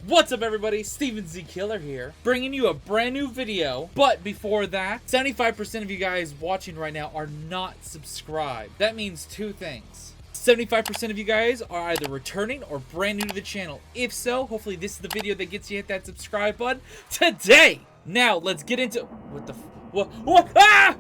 What's up everybody, Steven Z Killer here, bringing you a brand new video. But before that, 75% of you guys watching right now are not subscribed. That means two things. 75% of you guys are either returning or brand new to the channel. If so, hopefully this is the video that gets you hit that subscribe button today. Now, let's get into... What the... What? Ah!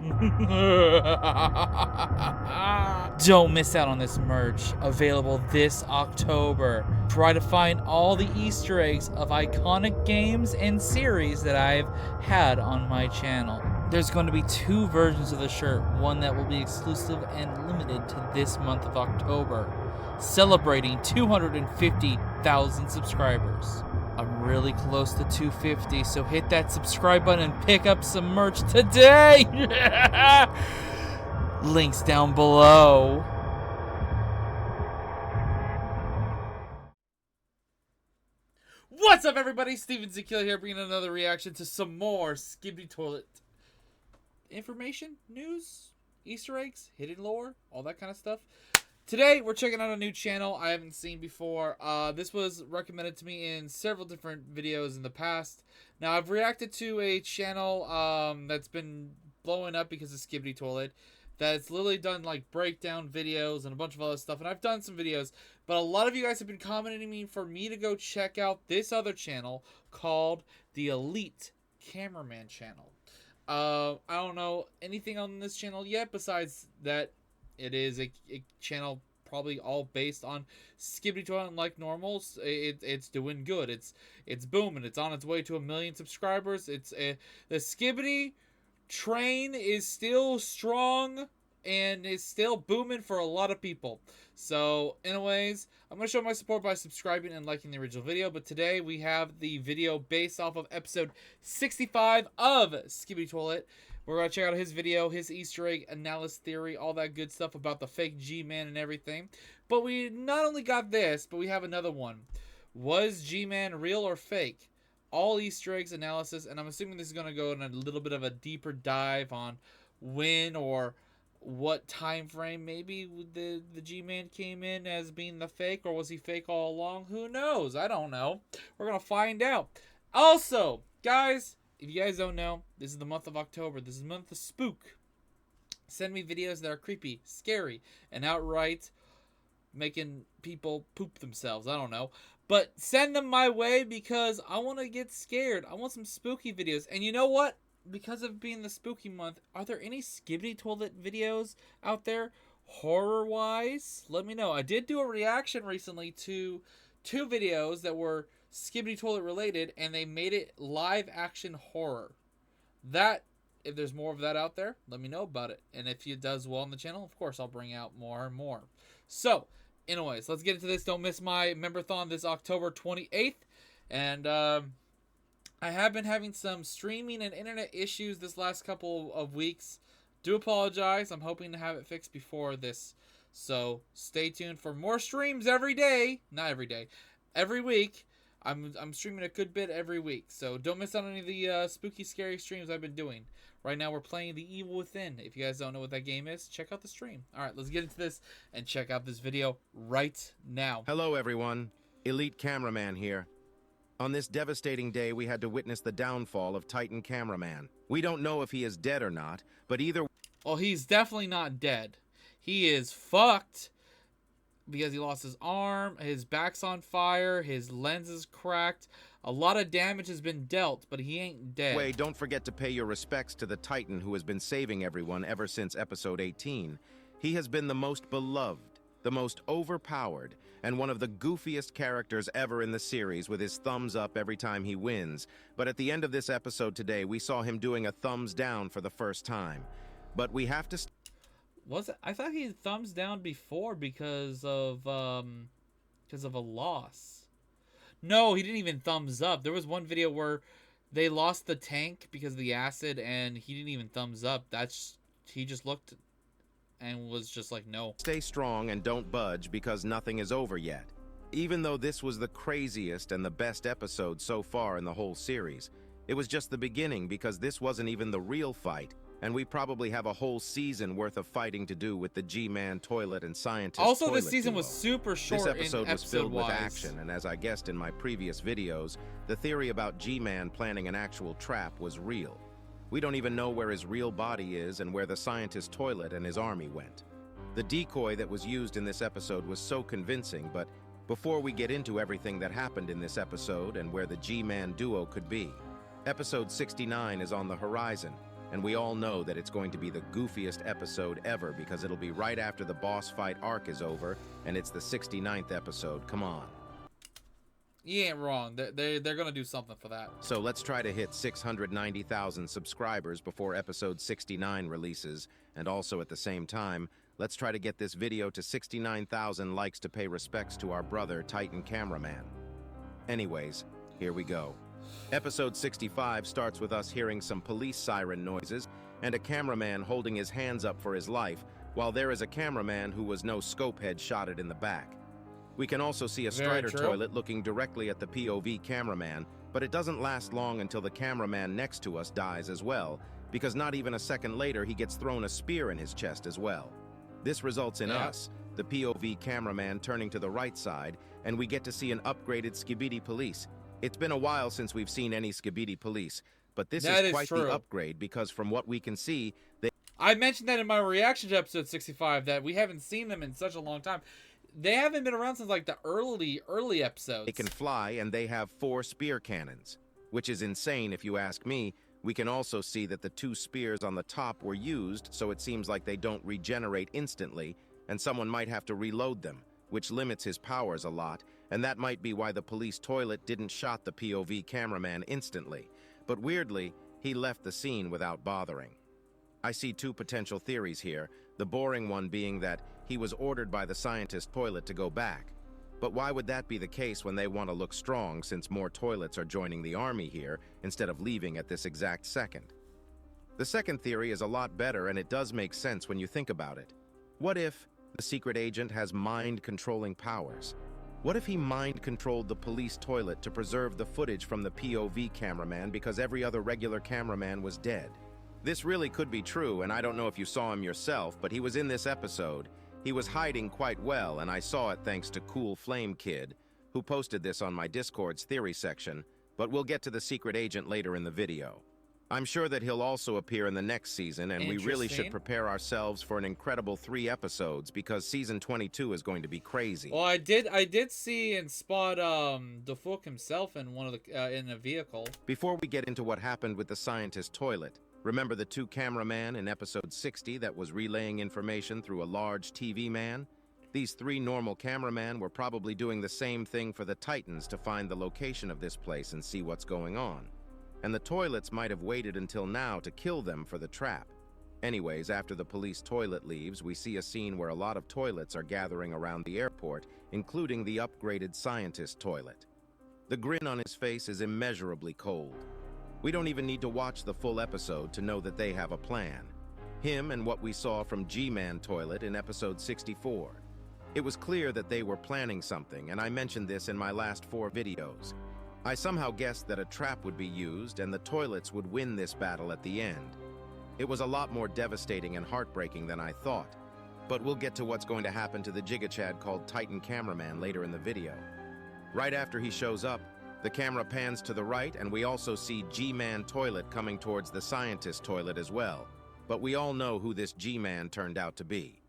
Don't miss out on this merch, available this October. Try to find all the Easter eggs of iconic games and series that I've had on my channel. There's going to be two versions of the shirt, one that will be exclusive and limited to this month of October, celebrating 250,000 subscribers. I'm really close to 250, so hit that subscribe button and pick up some merch today! Links down below. What's up everybody, Steven Z Killer here, bringing another reaction to some more Skibidi Toilet information, news, Easter eggs, hidden lore, all that kind of stuff. Today, we're checking out a new channel I haven't seen before. This was recommended to me in several different videos in the past. Now, I've reacted to a channel that's been blowing up because of Skibidi Toilet. That's literally done, like, breakdown videos and a bunch of other stuff. And I've done some videos. But a lot of you guys have been commenting me for me to go check out this other channel called the Elite Cameraman channel. I don't know anything on this channel yet besides that it is a channel probably all based on Skibidi Toilet, and like normal, it's doing good. It's booming. It's on its way to 1 million subscribers. The Skibidi train is still strong and is still booming for a lot of people. So, anyways, I'm going to show my support by subscribing and liking the original video. But today we have the video based off of episode 65 of Skibidi Toilet. We're going to check out his video, his Easter egg analysis theory, all that good stuff about the fake G-Man and everything. But we not only got this, but we have another one. Was G-Man real or fake? All Easter eggs analysis, and I'm assuming this is going to go in a little bit of a deeper dive on when or what time frame maybe the G-Man came in as being the fake, or was he fake all along? Who knows? I don't know. We're going to find out. Also, guys, if you guys don't know, this is the month of October. This is the month of spook. Send me videos that are creepy, scary, and outright making people poop themselves. I don't know. But send them my way because I want to get scared. I want some spooky videos. And you know what? Because of being the spooky month, are there any Skibidi Toilet videos out there horror-wise? Let me know. I did do a reaction recently to 2 videos that were Skibidi Toilet related, and they made it live action horror. That, if there's more of that out there, let me know about it. And if it does well on the channel, of course, I'll bring out more and more. So, anyways, let's get into this. Don't miss my memberthon this October 28th. And, I have been having some streaming and internet issues this last couple of weeks. Do apologize. I'm hoping to have it fixed before this. So, stay tuned for more streams every day. Not every day. Every week. I'm streaming a good bit every week, so don't miss out on any of the spooky, scary streams I've been doing. Right now, we're playing The Evil Within. If you guys don't know what that game is, check out the stream. All right, let's get into this and check out this video right now. Hello, everyone. Elite Cameraman here. On this devastating day, we had to witness the downfall of Titan Cameraman. We don't know if he is dead or not, but either... Well, he's definitely not dead. He is fucked. Because he lost his arm, his back's on fire, his lens is cracked. A lot of damage has been dealt, but he ain't dead. Wait, don't forget to pay your respects to the Titan who has been saving everyone ever since episode 18. He has been the most beloved, the most overpowered, and one of the goofiest characters ever in the series with his thumbs up every time he wins. But at the end of this episode today, we saw him doing a thumbs down for the first time. But we have to... Was it? I thought he had thumbs down before because of a loss. No, he didn't even thumbs up. There was one video where they lost the tank because of the acid, and he didn't even thumbs up. He just looked and was just like, no. Stay strong and don't budge because nothing is over yet. Even though this was the craziest and the best episode so far in the whole series, it was just the beginning because this wasn't even the real fight. and we probably have a whole season worth of fighting to do with the G-Man toilet and scientist Also, toilet this season duo. was super short. This episode was filled with episode-wise. action, and as I guessed in my previous videos, the theory about G-Man planning an actual trap was real. We don't even know where his real body is and where the scientist toilet and his army went. The decoy that was used in this episode was so convincing, but before we get into everything that happened in this episode and where the G-Man duo could be, episode 69 is on the horizon, and we all know that it's going to be the goofiest episode ever because it'll be right after the boss fight arc is over, and it's the 69th episode. Come on. You ain't wrong. They're gonna do something for that. So let's try to hit 690,000 subscribers before episode 69 releases, and also at the same time, let's try to get this video to 69,000 likes to pay respects to our brother, Titan Cameraman. Anyways, here we go. Episode 65 starts with us hearing some police siren noises and a cameraman holding his hands up for his life, while there is a cameraman who was no scope head shotted in the back. We can also see a Strider toilet looking directly at the POV cameraman, but it doesn't last long until the cameraman next to us dies as well, because not even a second later he gets thrown a spear in his chest as well. This results in us, the POV cameraman, turning to the right side, and we get to see an upgraded SKIBIDI police. It's been a while since we've seen any SKIBIDI police, but this is quite the upgrade because from what we can see, I mentioned that in my reaction to episode 65 that we haven't seen them in such a long time. They haven't been around since like the early episodes. They can fly and they have 4 spear cannons, which is insane if you ask me. We can also see that the 2 spears on the top were used, so it seems like they don't regenerate instantly, and someone might have to reload them, which limits his powers a lot, and that might be why the police toilet didn't shot the POV cameraman instantly. But weirdly, he left the scene without bothering. I see 2 potential theories here, the boring one being that he was ordered by the scientist toilet to go back. But why would that be the case when they want to look strong since more toilets are joining the army here instead of leaving at this exact second? The second theory is a lot better and it does make sense when you think about it. What if the secret agent has mind-controlling powers? What if he mind-controlled the police toilet to preserve the footage from the POV cameraman because every other regular cameraman was dead? This really could be true, and I don't know if you saw him yourself, but he was in this episode. He was hiding quite well, and I saw it thanks to Cool Flame Kid, who posted this on my Discord's theory section, but we'll get to the secret agent later in the video. I'm sure that he'll also appear in the next season, and we really should prepare ourselves for an incredible 3 episodes because season 22 is going to be crazy. Well, I did see and spot the Fook himself in one of the in a vehicle. Before we get into what happened with the scientist toilet, remember the 2 cameramen in episode 60 that was relaying information through a large TV man? These 3 normal cameramen were probably doing the same thing for the Titans to find the location of this place and see what's going on. And the toilets might have waited until now to kill them for the trap. Anyways, after the police toilet leaves, we see a scene where a lot of toilets are gathering around the airport, including the upgraded scientist toilet. The grin on his face is immeasurably cold. We don't even need to watch the full episode to know that they have a plan. Him and what we saw from G-Man Toilet in episode 64. It was clear that they were planning something, and I mentioned this in my last 4 videos. I somehow guessed that a trap would be used and the toilets would win this battle at the end. It was a lot more devastating and heartbreaking than I thought. But we'll get to what's going to happen to the Gigachad called Titan Cameraman later in the video. Right after he shows up, the camera pans to the right and we also see G-Man Toilet coming towards the scientist toilet as well. But we all know who this G-Man turned out to be.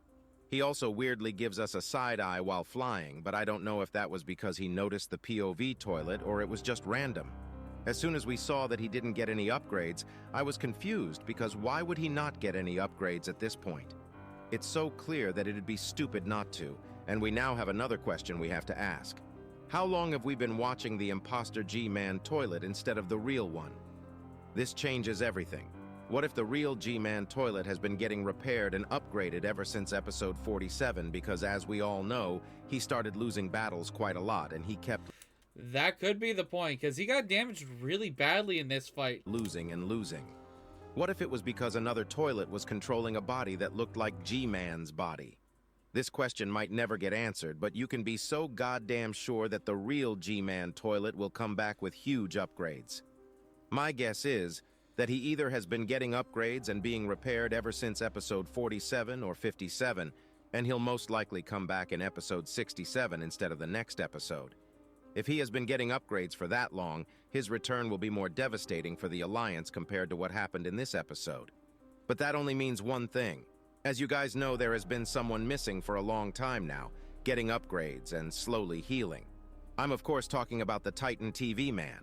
He also weirdly gives us a side eye while flying, but I don't know if that was because he noticed the POV toilet or it was just random. As soon as we saw that he didn't get any upgrades, I was confused because why would he not get any upgrades at this point? It's so clear that it'd be stupid not to, and we now have another question we have to ask. How long have we been watching the imposter G-Man toilet instead of the real one? This changes everything. What if the real G-Man toilet has been getting repaired and upgraded ever since episode 47 because as we all know, he started losing battles quite a lot and he kept That could be the point, because he got damaged really badly in this fight. losing and losing. What if it was because another toilet was controlling a body that looked like G-Man's body? This question might never get answered, but you can be so goddamn sure that the real G-Man toilet will come back with huge upgrades. My guess is that he either has been getting upgrades and being repaired ever since episode 47 or 57, and he'll most likely come back in episode 67 instead of the next episode. If he has been getting upgrades for that long, his return will be more devastating for the Alliance compared to what happened in this episode. But that only means one thing. As you guys know, there has been someone missing for a long time now, getting upgrades and slowly healing. I'm of course talking about the Titan TV Man.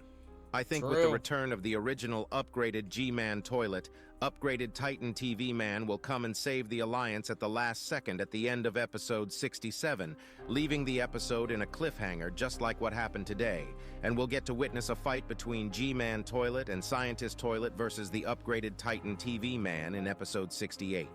I think with the return of the original upgraded G-Man toilet, upgraded Titan TV Man will come and save the Alliance at the last second at the end of episode 67, leaving the episode in a cliffhanger just like what happened today, and we'll get to witness a fight between G-Man Toilet and Scientist Toilet versus the upgraded Titan TV Man in episode 68.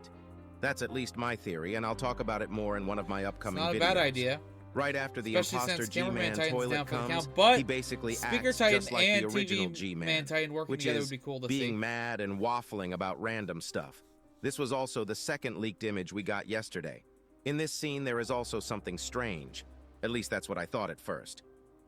That's at least my theory, and I'll talk about it more in one of my upcoming videos. Not a bad idea. Right after the Especially imposter Cameraman G-Man Titan's toilet down for the comes, count, but he basically Speaker acts Titan just like and the original TV G-Man, Man Titan working which together is would be cool to being see. mad and waffling about random stuff. This was also the second leaked image we got yesterday. In this scene, there is also something strange. At least that's what I thought at first.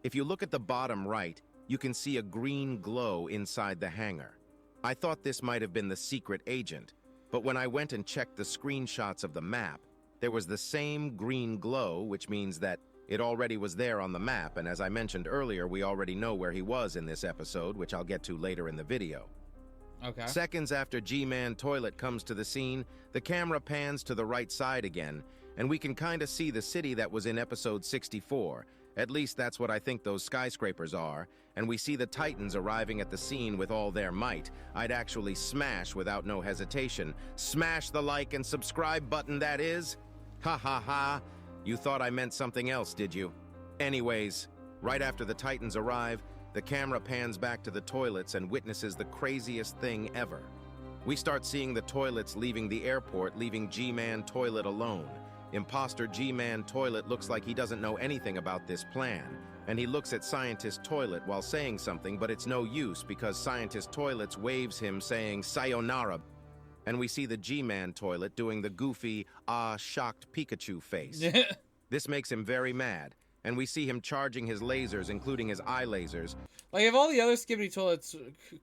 If you look at the bottom right, you can see a green glow inside the hangar. I thought this might have been the secret agent, but when I went and checked the screenshots of the map, there was the same green glow, which means that it already was there on the map, and as I mentioned earlier, we already know where he was in this episode, which I'll get to later in the video. Okay. Seconds after G-Man Toilet comes to the scene, the camera pans to the right side again, and we can kind of see the city that was in episode 64. At least that's what I think those skyscrapers are, and we see the Titans arriving at the scene with all their might. I'd actually smash without no hesitation. Smash the like and subscribe button, that is. Ha ha ha. You thought I meant something else, did you? Anyways, right after the Titans arrive, the camera pans back to the toilets and witnesses the craziest thing ever. We start seeing the toilets leaving the airport, leaving G-Man Toilet alone. Imposter G-Man Toilet looks like he doesn't know anything about this plan, and he looks at Scientist Toilet while saying something, but it's no use because Scientist Toilet waves him saying sayonara, and we see the G-Man Toilet doing the goofy, shocked Pikachu face. This makes him very mad, and we see him charging his lasers, including his eye lasers. Like, if all the other Skibidi toilets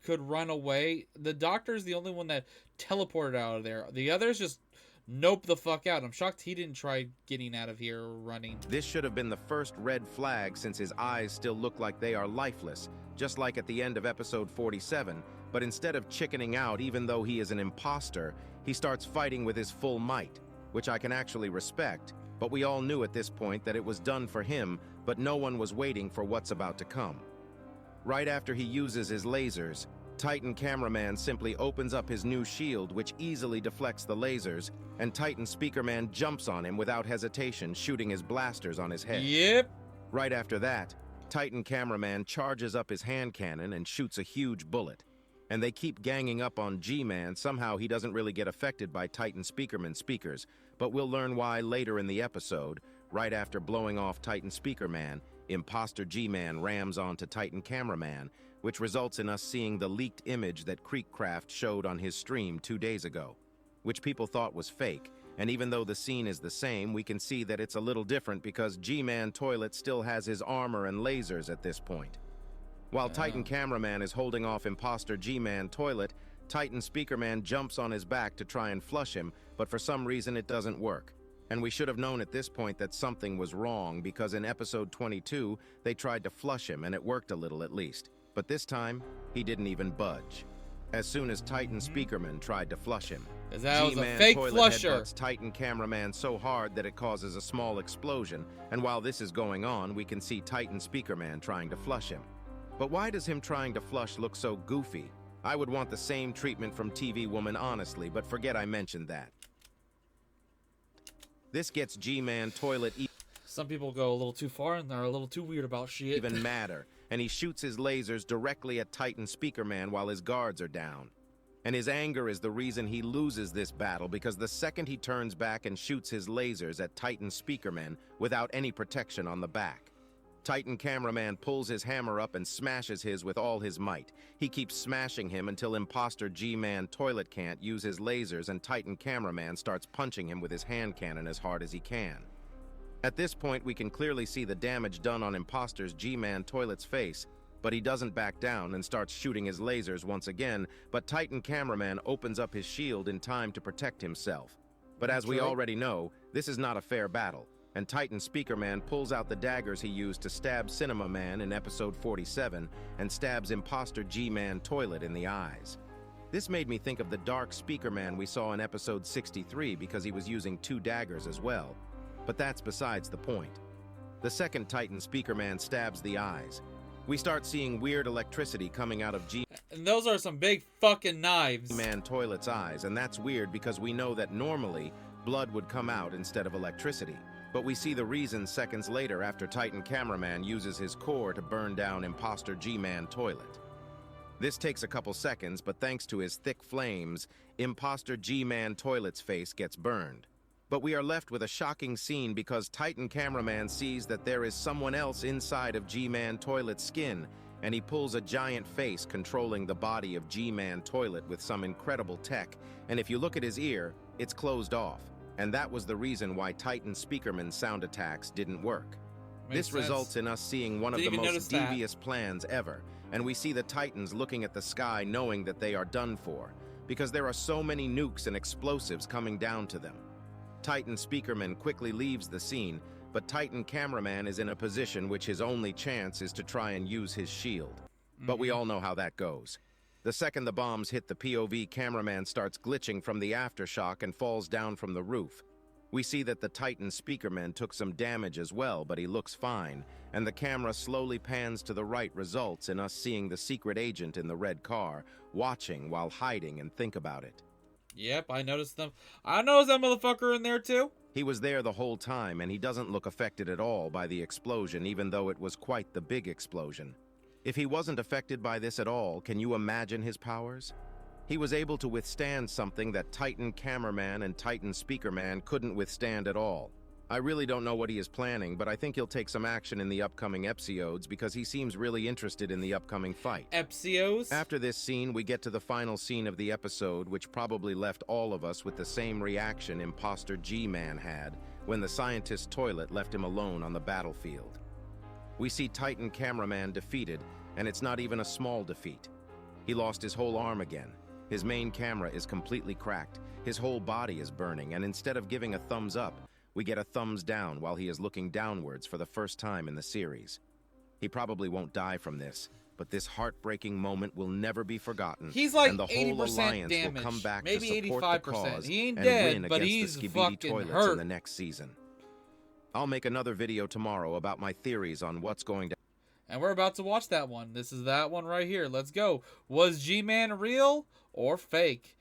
could run away, the Doctor's the only one that teleported out of there. The others just nope the fuck out. I'm shocked he didn't try getting out of here or running. This should have been the first red flag since his eyes still look like they are lifeless, just like at the end of episode 47. But instead of chickening out, even though he is an imposter, he starts fighting with his full might, which I can actually respect, but we all knew at this point that it was done for him, but no one was waiting for what's about to come. Right after he uses his lasers, Titan Cameraman simply opens up his new shield, which easily deflects the lasers, and Titan Speakerman jumps on him without hesitation, shooting his blasters on his head. Yep. Right after that, Titan Cameraman charges up his hand cannon and shoots a huge bullet. And they keep ganging up on G-Man. Somehow he doesn't really get affected by Titan Speakerman speakers, but we'll learn why later in the episode. Right after blowing off Titan Speakerman, Imposter G-Man rams onto Titan Cameraman, which results in us seeing the leaked image that Creekcraft showed on his stream 2 days ago, which people thought was fake. And even though the scene is the same, we can see that it's a little different because G-Man Toilet still has his armor and lasers at this point. While Titan Cameraman is holding off Imposter G-Man Toilet, Titan Speakerman jumps on his back to try and flush him, but for some reason it doesn't work. And we should have known at this point that something was wrong because in episode 22, they tried to flush him and it worked a little at least. But this time, he didn't even budge. As soon as Titan Speakerman tried to flush him, That was a G-Man fake Toilet flusher. headbutts Titan Cameraman so hard that it causes a small explosion, and while this is going on, we can see Titan Speakerman trying to flush him. But why does him trying to flush look so goofy? I would want the same treatment from TV Woman, honestly, but forget I mentioned that. This gets G-Man Toilet Some people go a little too far and they're a little too weird about shit. even madder, and he shoots his lasers directly at Titan Speakerman while his guards are down. And his anger is the reason he loses this battle, because the second he turns back and shoots his lasers at Titan Speakerman without any protection on the back, Titan Cameraman pulls his hammer up and smashes his with all his might. He keeps smashing him until Imposter G-Man Toilet can't use his lasers, and Titan Cameraman starts punching him with his hand cannon as hard as he can. At this point, we can clearly see the damage done on Imposter's G-Man Toilet's face, but he doesn't back down and starts shooting his lasers once again, but Titan Cameraman opens up his shield in time to protect himself. But as we already know, this is not a fair battle, and Titan Speakerman pulls out the daggers he used to stab Cinema Man in episode 47 and stabs Imposter G-Man Toilet in the eyes. This made me think of the Dark Speakerman we saw in episode 63 because he was using 2 daggers as well. But that's besides the point. The second Titan Speakerman stabs the eyes. We start seeing weird electricity coming out of And those are some big fucking knives. G-Man Toilet's eyes, and that's weird because we know that normally blood would come out instead of electricity. But we see the reason seconds later after Titan Cameraman uses his core to burn down Imposter G-Man Toilet. This takes a couple seconds, but thanks to his thick flames, Imposter G-Man Toilet's face gets burned. But we are left with a shocking scene because Titan Cameraman sees that there is someone else inside of G-Man Toilet's skin, and he pulls a giant face controlling the body of G-Man Toilet with some incredible tech, and if you look at his ear, it's closed off. And that was the reason why Titan Speakerman's sound attacks didn't work. This results in us seeing one of the most devious plans ever, and we see the Titans looking at the sky knowing that they are done for, because there are so many nukes and explosives coming down to them. Titan Speakerman quickly leaves the scene, but Titan Cameraman is in a position which his only chance is to try and use his shield. But we all know how that goes. The second the bombs hit the POV, Cameraman starts glitching from the aftershock and falls down from the roof. We see that the Titan Speakerman took some damage as well, but he looks fine, and the camera slowly pans to the right, results in us seeing the secret agent in the red car, watching while hiding and think about it. Yep, I noticed them. I noticed that motherfucker in there too. He was there the whole time, and he doesn't look affected at all by the explosion, even though it was quite the big explosion. If he wasn't affected by this at all, can you imagine his powers? He was able to withstand something that Titan Cameraman and Titan Speakerman couldn't withstand at all. I really don't know what he is planning, but I think he'll take some action in the upcoming episodes because he seems really interested in the upcoming fight. Episodes? After this scene, we get to the final scene of the episode, which probably left all of us with the same reaction Imposter G-Man had when the scientist's toilet left him alone on the battlefield. We see Titan Cameraman defeated, and it's not even a small defeat. He lost his whole arm again. His main camera is completely cracked. His whole body is burning, and instead of giving a thumbs up, we get a thumbs down while he is looking downwards for the first time in the series. He probably won't die from this, but this heartbreaking moment will never be forgotten. He's like and the 80% whole alliance damage. will come back Maybe to support 85%. the cause He ain't and dead, win but against he's the fucking SKIBIDI toilets hurt. in the next season. I'll make another video tomorrow about my theories on what's going to. And we're about to watch that one. This is that one right here. Let's go. Was G-Man real or fake?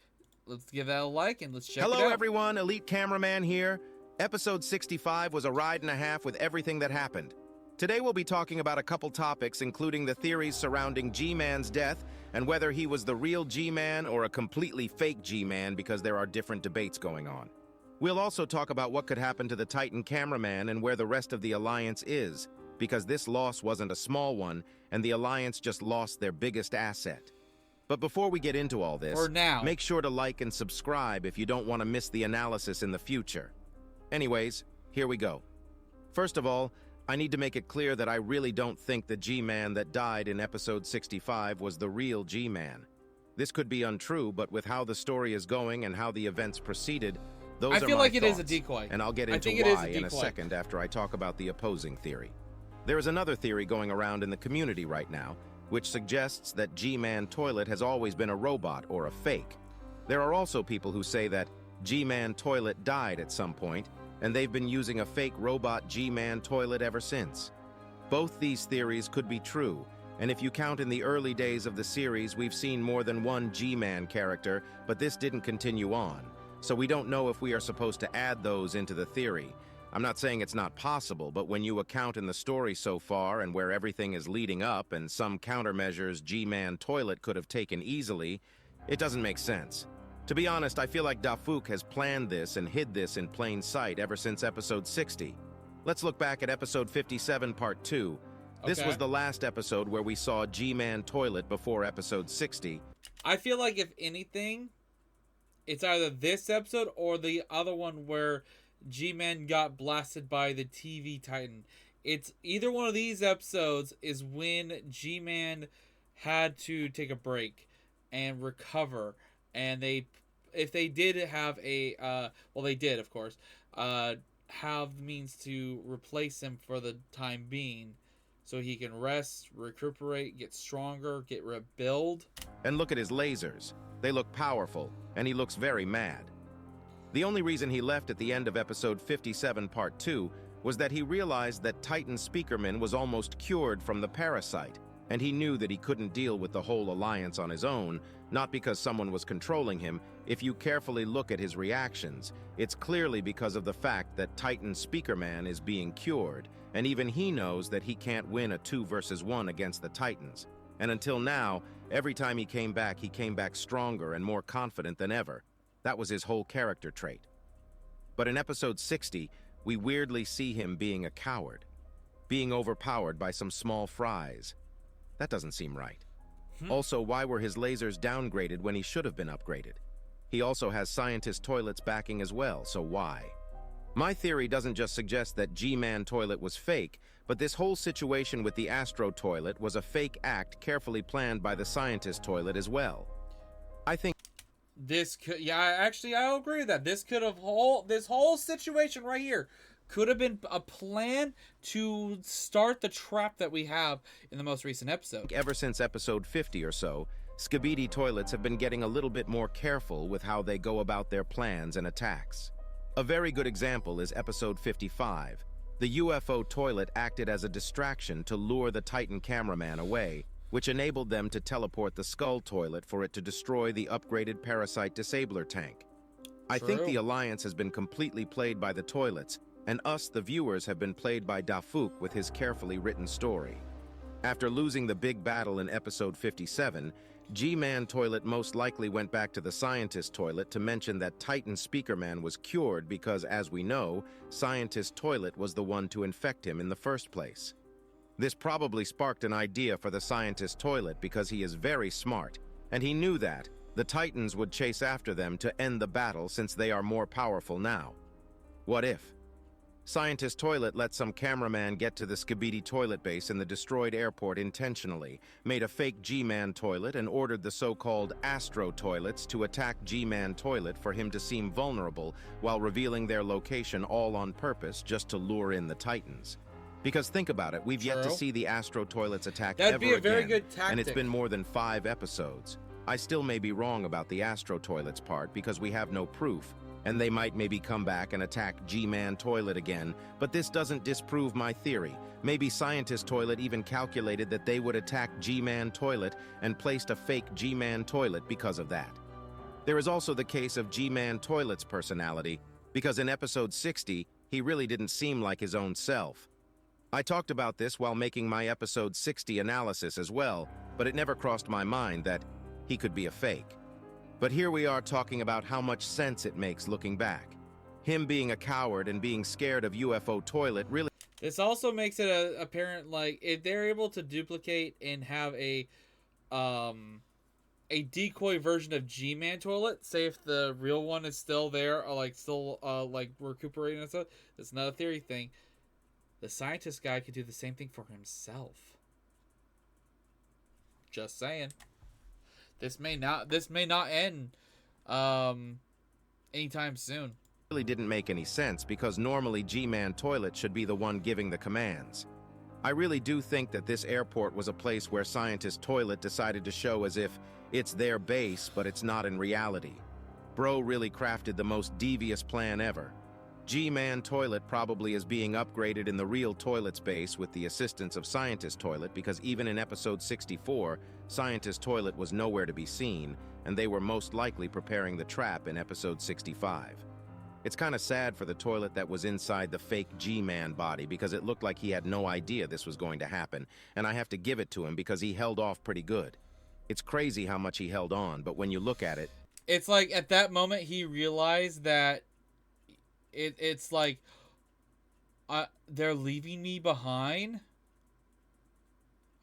Let's give that a like and let's check it out. Hello everyone, Elite Cameraman here. Episode 65 was a ride and a half with everything that happened. Today we'll be talking about a couple topics, including the theories surrounding G-Man's death and whether he was the real G-Man or a completely fake G-Man, because there are different debates going on. We'll also talk about what could happen to the Titan Cameraman and where the rest of the Alliance is, because this loss wasn't a small one, and the Alliance just lost their biggest asset. But before we get into all this, For now, make sure to like and subscribe if you don't want to miss the analysis in the future. Anyways, here we go. First of all, I need to make it clear that I really don't think the G-Man that died in episode 65 was the real G-Man. This could be untrue, but with how the story is going and how the events proceeded, those are my I feel like it is a thoughts, decoy. and I'll get into why in a second after I talk about the opposing theory. There is another theory going around in the community right now, which suggests that G-Man Toilet has always been a robot or a fake. There are also people who say that G-Man Toilet died at some point, and they've been using a fake robot G-Man Toilet ever since. Both these theories could be true, and if you count in the early days of the series, we've seen more than one G-Man character, but this didn't continue on, so we don't know if we are supposed to add those into the theory. I'm not saying it's not possible, but when you account in the story so far and where everything is leading up and some countermeasures G-Man Toilet could have taken easily, it doesn't make sense. To be honest, I feel like Dafuk has planned this and hid this in plain sight ever since episode 60. Let's look back at episode 57, part 2. This was the last episode where we saw G-Man Toilet before episode 60. I feel like if anything, it's either this episode or the other one where G-Man got blasted by the TV Titan. It's either one of these episodes is when G-Man had to take a break and recover, and if they did have a, well, they did, of course, have the means to replace him for the time being, so he can rest, recuperate, get stronger, get rebuild. And look at his lasers. They look powerful, and he looks very mad. The only reason he left at the end of episode 57 part 2 was that he realized that Titan Speakerman was almost cured from the parasite, and he knew that he couldn't deal with the whole alliance on his own, not because someone was controlling him. If you carefully look at his reactions, it's clearly because of the fact that Titan Speakerman is being cured, and even he knows that he can't win a 2 versus 1 against the Titans. And until now, every time he came back stronger and more confident than ever. That was his whole character trait. But in episode 60, we weirdly see him being a coward, being overpowered by some small fries. That doesn't seem right. Also, why were his lasers downgraded when he should have been upgraded? He also has scientist toilets backing as well, so why? My theory doesn't just suggest that G-Man toilet was fake, but this whole situation with the Astro toilet was a fake act carefully planned by the scientist toilet as well. I think This could, yeah, actually, I agree with that. This whole situation right here could have been a plan to start the trap that we have in the most recent episode. ever since episode 50 or so, SKIBIDI toilets have been getting a little bit more careful with how they go about their plans and attacks. A very good example is episode 55. The UFO toilet acted as a distraction to lure the Titan cameraman away, which enabled them to teleport the Skull toilet for it to destroy the upgraded Parasite Disabler tank. I think the Alliance has been completely played by the toilets, and us, the viewers, have been played by Dafuk with his carefully written story. After losing the big battle in episode 57, G-Man toilet most likely went back to the Scientist toilet to mention that Titan Speakerman was cured because, as we know, Scientist toilet was the one to infect him in the first place. This probably sparked an idea for the Scientist toilet because he is very smart, and he knew that the Titans would chase after them to end the battle since they are more powerful now. What if? Scientist toilet let some cameraman get to the SKIBIDI toilet base in the destroyed airport intentionally, made a fake G-Man toilet, and ordered the so-called Astro toilets to attack G-Man toilet for him to seem vulnerable while revealing their location, all on purpose just to lure in the Titans. Because think about it, we've yet to see the Astro toilets attack That'd ever be a very again, good tactic. and it's been more than 5 episodes. I still may be wrong about the Astro toilets part because we have no proof, and they might maybe come back and attack G-Man toilet again, but this doesn't disprove my theory. Maybe Scientist toilet even calculated that they would attack G-Man toilet and placed a fake G-Man toilet because of that. There is also the case of G-Man toilet's personality, because in episode 60, he really didn't seem like his own self. I talked about this while making my episode 60 analysis as well, but it never crossed my mind that he could be a fake. But here we are talking about how much sense it makes looking back. Him being a coward and being scared of UFO toilet really... This also makes it apparent, like, if they're able to duplicate and have a decoy version of G-Man toilet, say if the real one is still there, or like still like recuperating and stuff, that's another theory thing. The Scientist guy could do the same thing for himself. Just saying. This may not end anytime soon. Really didn't make any sense because normally G-Man toilet should be the one giving the commands. I really do think that this airport was a place where Scientist toilet decided to show as if it's their base, but it's not in reality. Bro really crafted the most devious plan ever. G-Man toilet probably is being upgraded in the real toilet space with the assistance of Scientist toilet because even in episode 64, Scientist toilet was nowhere to be seen, and they were most likely preparing the trap in episode 65. It's kind of sad for the toilet that was inside the fake G-Man body because it looked like he had no idea this was going to happen, and I have to give it to him because he held off pretty good. It's crazy how much he held on, but when you look at it... It's like at that moment he realized that it's like they're leaving me behind.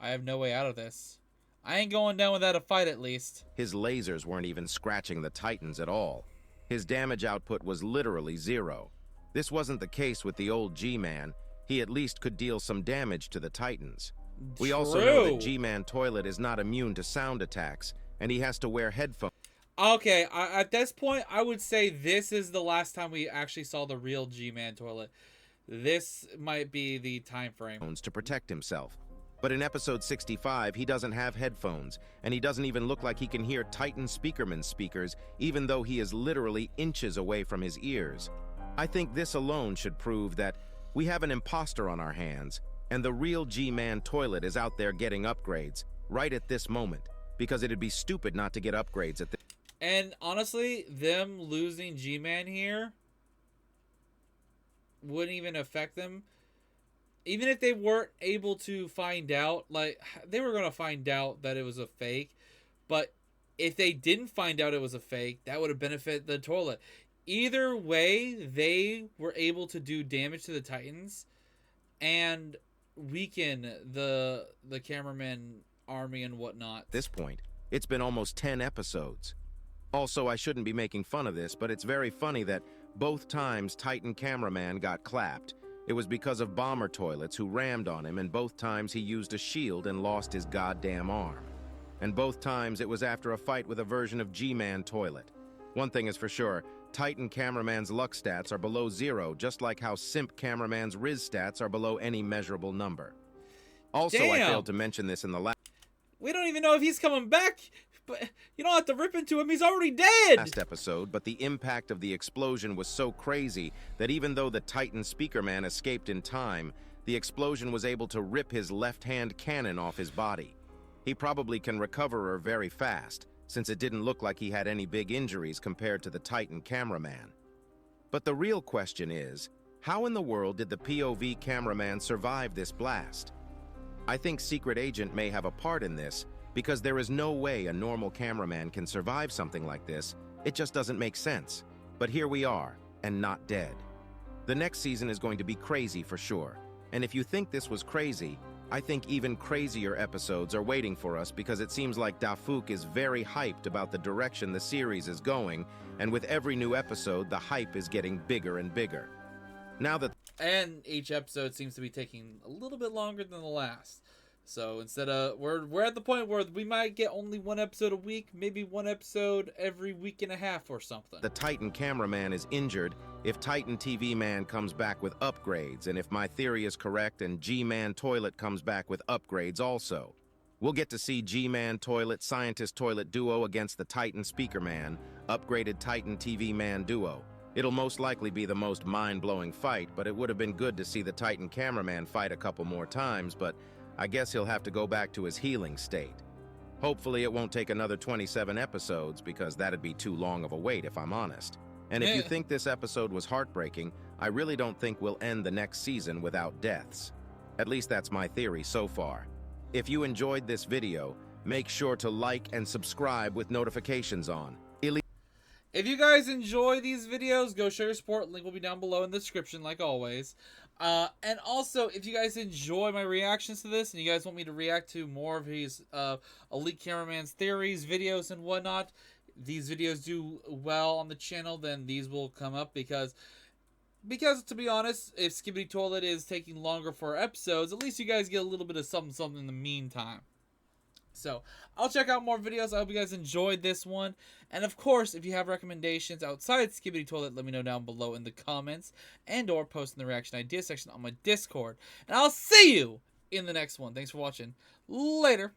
I have no way out of this. I ain't going down without a fight, at least. His lasers weren't even scratching the Titans at all. His damage output was literally 0. This wasn't the case with the old G-Man. he at least could deal some damage to the Titans. We True. also know that G-Man Toilet is not immune to sound attacks, and he has to wear headphones. Okay, at this point, I would say this is the last time we actually saw the real G-Man Toilet. This might be the time frame. To protect himself. But in episode 65, he doesn't have headphones, and he doesn't even look like he can hear Titan Speakerman's speakers, even though he is literally inches away from his ears. I think this alone should prove that we have an imposter on our hands, and the real G-Man Toilet is out there getting upgrades right at this moment, because it'd be stupid not to get upgrades at this. And honestly, them losing G-Man here wouldn't even affect them. Even if they weren't able to find out, like, they were going to find out that it was a fake. But if they didn't find out it was a fake, that would have benefited the Toilet. Either way, they were able to do damage to the Titans and weaken the cameraman army and whatnot. At this point, it's been almost 10 episodes. Also, I shouldn't be making fun of this, but it's very funny that both times Titan Cameraman got clapped, it was because of Bomber Toilets who rammed on him, and both times he used a shield and lost his goddamn arm. And both times it was after a fight with a version of G-Man Toilet. One thing is for sure, Titan Cameraman's luck stats are below 0, just like how Simp Cameraman's Riz stats are below any measurable number. Also, Damn. I failed to mention this in the We don't even know if he's coming back. But you don't have to rip into him. He's already dead. last episode, but the impact of the explosion was so crazy that even though the Titan Speakerman escaped in time, the explosion was able to rip his left-hand cannon off his body. He probably can recover her very fast, since it didn't look like he had any big injuries compared to the Titan Cameraman. But the real question is, how in the world did the POV cameraman survive this blast? I think Secret Agent may have a part in this, because there is no way a normal cameraman can survive something like this. It just doesn't make sense. But here we are, and not dead. The next season is going to be crazy for sure. And if you think this was crazy, I think even crazier episodes are waiting for us, because it seems like Dafuk is very hyped about the direction the series is going, and with every new episode, the hype is getting bigger and bigger. Now that And each episode seems to be taking a little bit longer than the last. So instead of we're at the point where we might get only one episode a week, maybe one episode every week and a half or something. the Titan Cameraman is injured, if Titan TV Man comes back with upgrades, and if my theory is correct and G-Man Toilet comes back with upgrades also. We'll get to see G-Man Toilet Scientist Toilet duo against the Titan Speaker Man, upgraded Titan TV Man duo. It'll most likely be the most mind-blowing fight, but it would have been good to see the Titan Cameraman fight a couple more times, but I guess he'll have to go back to his healing state. Hopefully it won't take another 27 episodes, because that'd be too long of a wait if I'm honest. And if you think this episode was heartbreaking, I really don't think we'll end the next season without deaths. At least that's my theory so far. If you enjoyed this video, make sure to like and subscribe with notifications on. If you guys enjoy these videos, go show your support. Link will be down below in the description, like always. And also, if you guys enjoy my reactions to this, and you guys want me to react to more of these Elite Cameraman's theories, videos, and whatnot, these videos do well on the channel, then these will come up, because to be honest, if Skibidi Toilet is taking longer for episodes, at least you guys get a little bit of something in the meantime. So, I'll check out more videos. I hope you guys enjoyed this one. And of course, if you have recommendations outside Skibidi Toilet, let me know down below in the comments, and or post in the reaction idea section on my Discord. And I'll see you in the next one. Thanks for watching. Later.